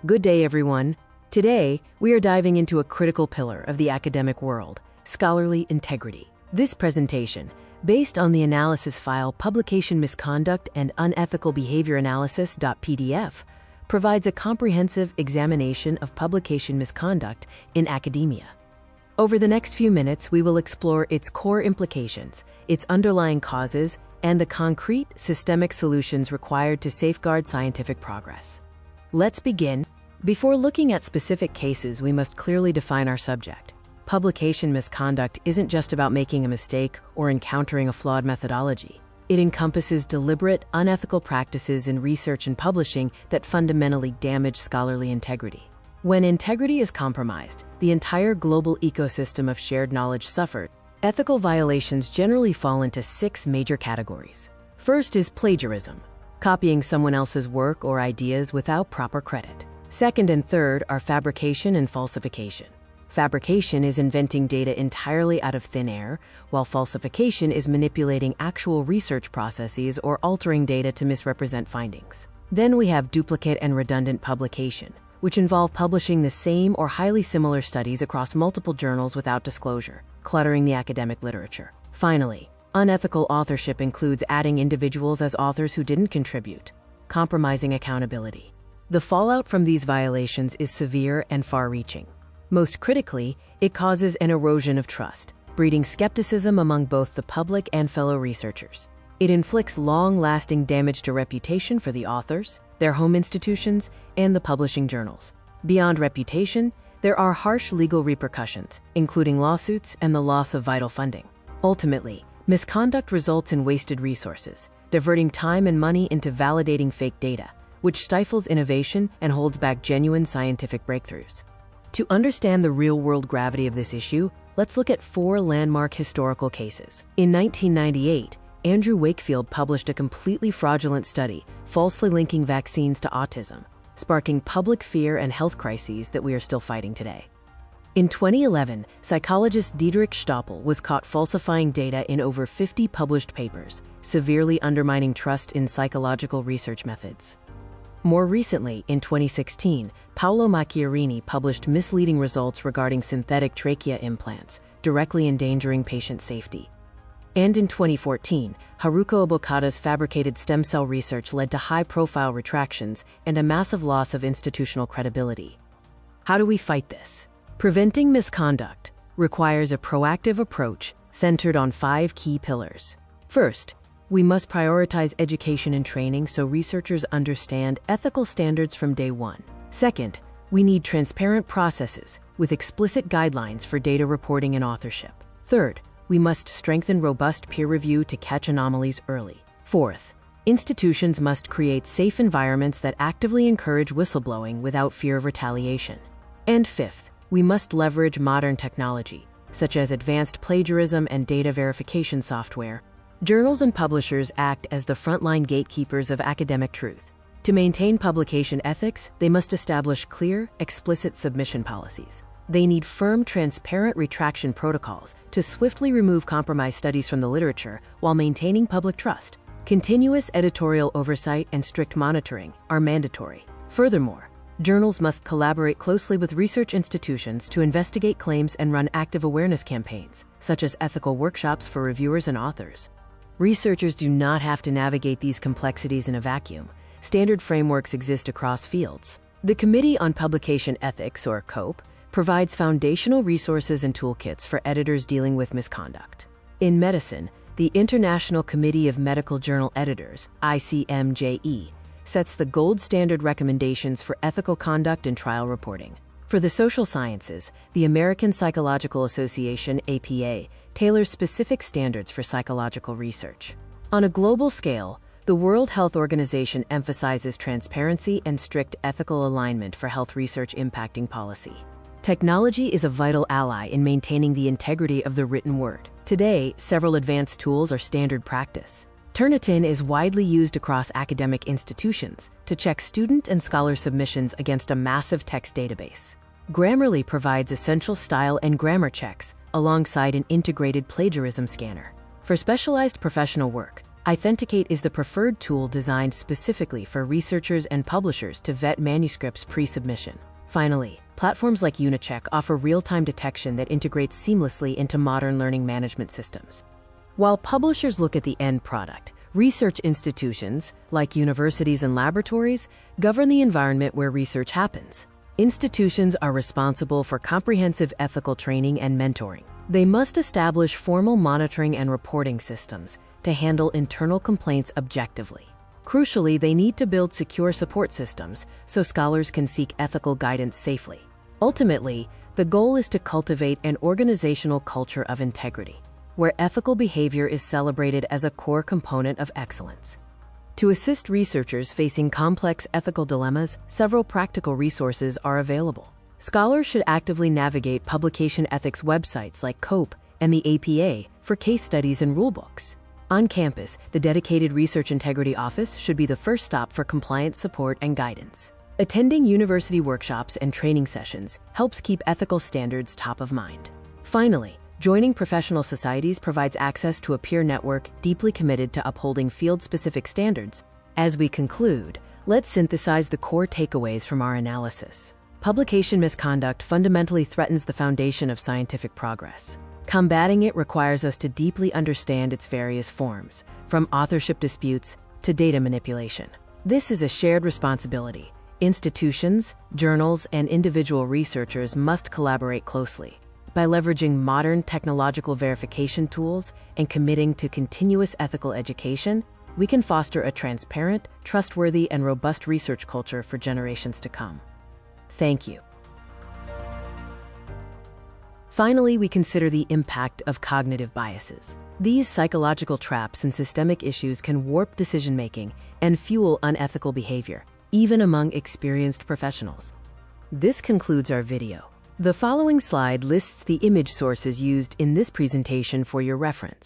Good day, everyone. Today, we are diving into a critical pillar of the academic world, scholarly integrity. This presentation, based on the analysis file Publication Misconduct and Unethical Behavior Analysis.pdf, provides a comprehensive examination of publication misconduct in academia. Over the next few minutes, we will explore its core implications, its underlying causes, and the concrete, systemic solutions required to safeguard scientific progress. Let's begin. Before looking at specific cases, we must clearly define our subject. Publication misconduct isn't just about making a mistake or encountering a flawed methodology. It encompasses deliberate, unethical practices in research and publishing that fundamentally damage scholarly integrity. When integrity is compromised, the entire global ecosystem of shared knowledge suffers. Ethical violations generally fall into 6 major categories. First is plagiarism, copying someone else's work or ideas without proper credit. Second and third are fabrication and falsification. Fabrication is inventing data entirely out of thin air, while falsification is manipulating actual research processes or altering data to misrepresent findings. Then we have duplicate and redundant publication, which involve publishing the same or highly similar studies across multiple journals without disclosure, cluttering the academic literature. Finally, unethical authorship includes adding individuals as authors who didn't contribute, compromising accountability. The fallout from these violations is severe and far-reaching. Most critically, it causes an erosion of trust, breeding skepticism among both the public and fellow researchers. It inflicts long-lasting damage to reputation for the authors, their home institutions, and the publishing journals. Beyond reputation, there are harsh legal repercussions, including lawsuits and the loss of vital funding. Ultimately, misconduct results in wasted resources, diverting time and money into validating fake data, which stifles innovation and holds back genuine scientific breakthroughs. To understand the real-world gravity of this issue, let's look at 4 landmark historical cases. In 1998, Andrew Wakefield published a completely fraudulent study, falsely linking vaccines to autism, sparking public fear and health crises that we are still fighting today. In 2011, psychologist Diederik Stoppel was caught falsifying data in over 50 published papers, severely undermining trust in psychological research methods. More recently, in 2016, Paolo Macchiarini published misleading results regarding synthetic trachea implants, directly endangering patient safety. And in 2014, Haruko Obokata's fabricated stem cell research led to high-profile retractions and a massive loss of institutional credibility. How do we fight this? Preventing misconduct requires a proactive approach centered on 5 key pillars. First, we must prioritize education and training so researchers understand ethical standards from day one. Second, we need transparent processes with explicit guidelines for data reporting and authorship. Third, we must strengthen robust peer review to catch anomalies early. Fourth, institutions must create safe environments that actively encourage whistleblowing without fear of retaliation. And fifth, we must leverage modern technology, such as advanced plagiarism and data verification software. Journals and publishers act as the frontline gatekeepers of academic truth. To maintain publication ethics, they must establish clear, explicit submission policies. They need firm, transparent retraction protocols to swiftly remove compromised studies from the literature while maintaining public trust. Continuous editorial oversight and strict monitoring are mandatory. Furthermore, journals must collaborate closely with research institutions to investigate claims and run active awareness campaigns, such as ethical workshops for reviewers and authors. Researchers do not have to navigate these complexities in a vacuum. Standard frameworks exist across fields. The Committee on Publication Ethics, or COPE, provides foundational resources and toolkits for editors dealing with misconduct. In medicine, the International Committee of Medical Journal Editors, ICMJE, sets the gold standard recommendations for ethical conduct and trial reporting. For the social sciences, the American Psychological Association, APA, tailors specific standards for psychological research. On a global scale, the World Health Organization emphasizes transparency and strict ethical alignment for health research impacting policy. Technology is a vital ally in maintaining the integrity of the written word. Today, several advanced tools are standard practice. Turnitin is widely used across academic institutions to check student and scholar submissions against a massive text database. Grammarly provides essential style and grammar checks alongside an integrated plagiarism scanner. For specialized professional work, Authenticate is the preferred tool designed specifically for researchers and publishers to vet manuscripts pre-submission. Finally, platforms like Unicheck offer real-time detection that integrates seamlessly into modern learning management systems. While publishers look at the end product, research institutions, like universities and laboratories, govern the environment where research happens. Institutions are responsible for comprehensive ethical training and mentoring. They must establish formal monitoring and reporting systems to handle internal complaints objectively. Crucially, they need to build secure support systems so scholars can seek ethical guidance safely. Ultimately, the goal is to cultivate an organizational culture of integrity, where ethical behavior is celebrated as a core component of excellence. To assist researchers facing complex ethical dilemmas, several practical resources are available. Scholars should actively navigate publication ethics websites like COPE and the APA for case studies and rulebooks. On campus, the dedicated Research Integrity Office should be the first stop for compliance support and guidance. Attending university workshops and training sessions helps keep ethical standards top of mind. Finally, joining professional societies provides access to a peer network deeply committed to upholding field-specific standards. As we conclude, let's synthesize the core takeaways from our analysis. Publication misconduct fundamentally threatens the foundation of scientific progress. Combating it requires us to deeply understand its various forms, from authorship disputes to data manipulation. This is a shared responsibility. Institutions, journals, and individual researchers must collaborate closely. By leveraging modern technological verification tools and committing to continuous ethical education, we can foster a transparent, trustworthy, and robust research culture for generations to come. Thank you. Finally, we consider the impact of cognitive biases. These psychological traps and systemic issues can warp decision-making and fuel unethical behavior, even among experienced professionals. This concludes our video. The following slide lists the image sources used in this presentation for your reference.